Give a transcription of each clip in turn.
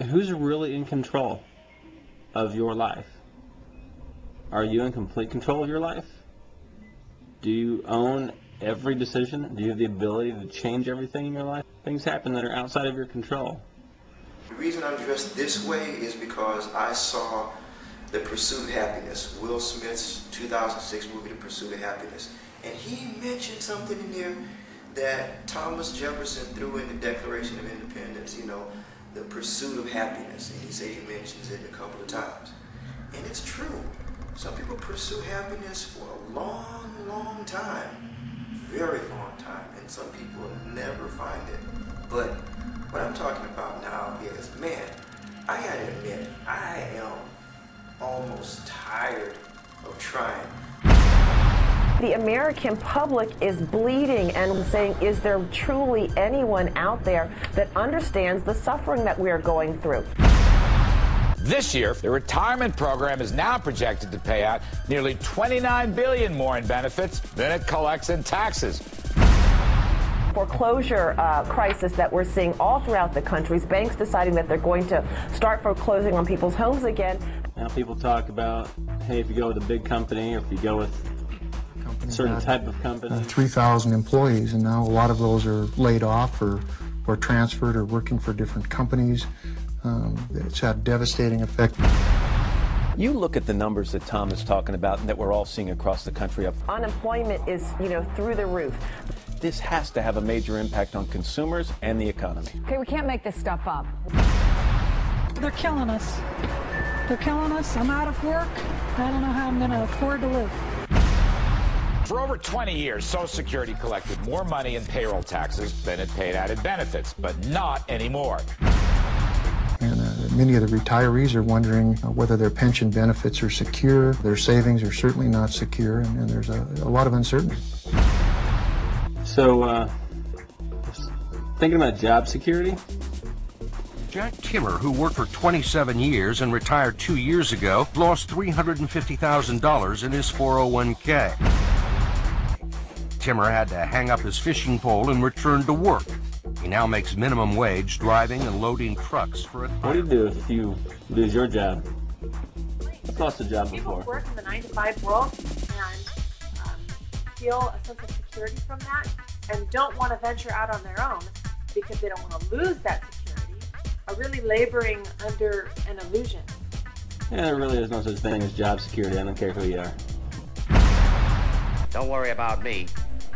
who's really in control of your life? Are you in complete control of your life? Do you own every decision? Do you have the ability to change everything in your life? Things happen that are outside of your control. The reason I'm dressed this way is because I saw The Pursuit of Happiness, Will Smith's 2006 movie, The Pursuit of Happiness. And he mentioned something in there that Thomas Jefferson threw in the Declaration of Independence, you know, the pursuit of happiness. And he said he mentions it a couple of times. And it's true. Some people pursue happiness for a long, long time. Very long time. And some people never find it. But what I'm talking about now is, man, I gotta admit, I am almost tired of trying. The American public is bleeding and saying, is there truly anyone out there that understands the suffering that we are going through? This year, the retirement program is now projected to pay out nearly $29 billion more in benefits than it collects in taxes. Foreclosure crisis that we're seeing all throughout the country, banks deciding that they're going to start foreclosing on people's homes again. Now people talk about, hey, if you go with a big company or if you go with a certain type of company. 3,000 employees, and now a lot of those are laid off or transferred or working for different companies. It's had a devastating effect. You look at the numbers that Tom is talking about and that we're all seeing across the country. Unemployment is, through the roof. This has to have a major impact on consumers and the economy. Okay, we can't make this stuff up. They're killing us. They're killing us. I'm out of work. I don't know how I'm going to afford to live. For over 20 years, Social Security collected more money in payroll taxes than it paid out in benefits, but not anymore. And many of the retirees are wondering whether their pension benefits are secure. Their savings are certainly not secure, and there's a lot of uncertainty. So, thinking about job security? Jack Timmer, who worked for 27 years and retired 2 years ago, lost $350,000 in his 401k. Timmer had to hang up his fishing pole and return to work. He now makes minimum wage driving and loading trucks for a... What do you do if you lose your job? I've lost a job before. People work in the 9-to-5 world and feel a sense of security from that and don't want to venture out on their own because they don't want to lose that security, are really laboring under an illusion. Yeah, there really is no such thing as job security. I don't care who you are. Don't worry about me.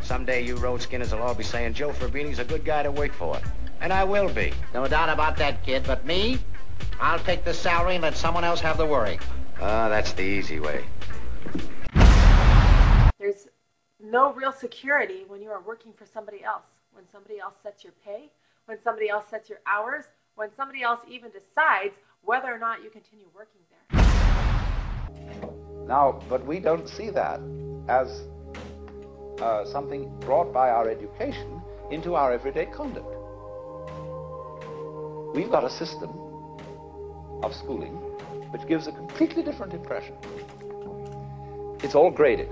Someday you road skinners will all be saying Joe Fabini's a good guy to work for. And I will be. No doubt about that, kid. But me? I'll take the salary and let someone else have the worry. That's the easy way. There's no real security when you are working for somebody else. When somebody else sets your pay, when somebody else sets your hours, when somebody else even decides whether or not you continue working there. Now, but we don't see that as something brought by our education into our everyday conduct. We've got a system of schooling which gives a completely different impression. It's all graded.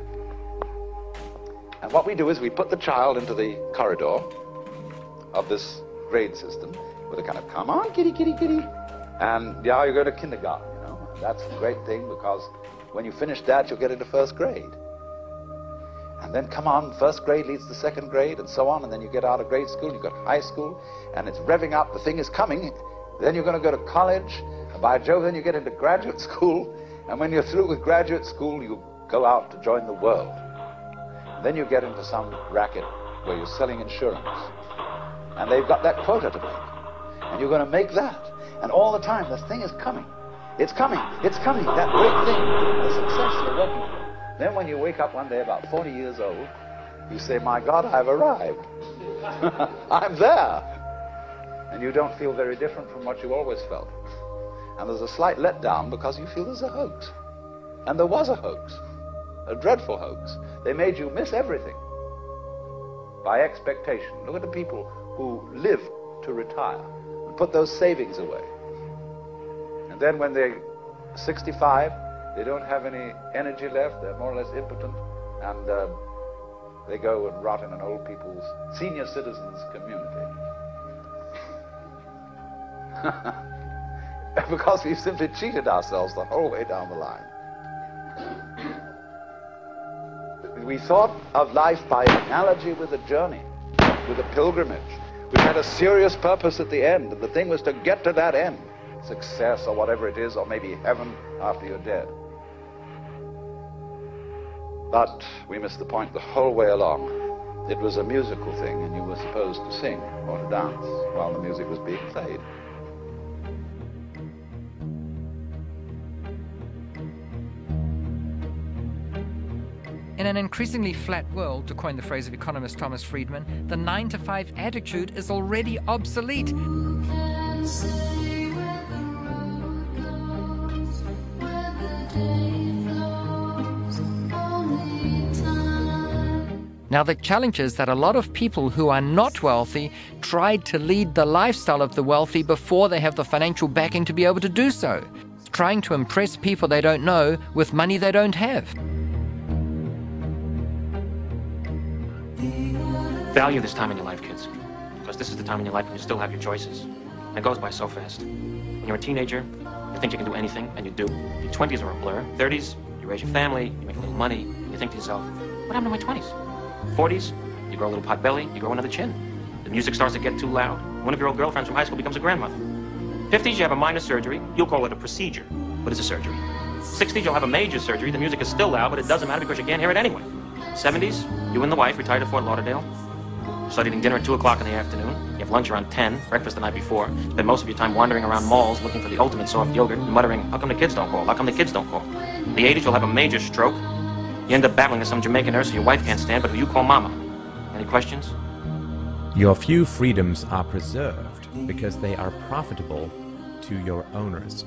And what we do is we put the child into the corridor of this grade system with a kind of, come on, kitty, kitty, kitty. And now you go to kindergarten, you know. That's a great thing because when you finish that, you'll get into first grade. And then, come on, first grade leads to second grade, and so on, and then you get out of grade school, you've got high school, and it's revving up, the thing is coming. Then you're going to go to college, and by Jove, then you get into graduate school, and when you're through with graduate school, you go out to join the world. And then you get into some racket where you're selling insurance, and they've got that quota to make, and you're going to make that, and all the time, this thing is coming. It's coming, that great thing, the success you're working for. Then when you wake up one day about 40 years old, you say, my God, I've arrived. I'm there. And you don't feel very different from what you always felt. And there's a slight letdown because you feel there's a hoax. And there was a hoax, a dreadful hoax. They made you miss everything by expectation. Look at the people who live to retire and put those savings away. And then when they're 65, they don't have any energy left, they're more or less impotent, and they go and rot in an old people's senior citizens community. because we've simply cheated ourselves the whole way down the line. We thought of life by analogy with a journey, with a pilgrimage. We had a serious purpose at the end, and the thing was to get to that end. Success or whatever it is, or maybe heaven after you're dead. But we missed the point the whole way along. It was a musical thing, and you were supposed to sing or to dance while the music was being played. In an increasingly flat world, to coin the phrase of economist Thomas Friedman, the 9-to-5 attitude is already obsolete. Now, the challenge is that a lot of people who are not wealthy tried to lead the lifestyle of the wealthy before they have the financial backing to be able to do so, trying to impress people they don't know with money they don't have. Value this time in your life, kids, because this is the time in your life when you still have your choices. And it goes by so fast. When you're a teenager, you think you can do anything, and you do. Your 20s are a blur. 30s, you raise your family, you make a little money, and you think to yourself, what happened to my 20s? 40s, you grow a little pot belly, you grow another chin. The music starts to get too loud. One of your old girlfriends from high school becomes a grandmother. 50s, you have a minor surgery. You'll call it a procedure, but it's a surgery. 60s, you'll have a major surgery. The music is still loud, but it doesn't matter because you can't hear it anyway. 70s, you and the wife retire to Fort Lauderdale. Start eating dinner at 2 o'clock in the afternoon. You have lunch around 10, breakfast the night before. Spend most of your time wandering around malls looking for the ultimate soft yogurt and muttering, how come the kids don't call? How come the kids don't call? In the 80s, you'll have a major stroke. You end up battling with some Jamaican nurse who your wife can't stand, but who you call mama. Any questions? Your few freedoms are preserved because they are profitable to your owners.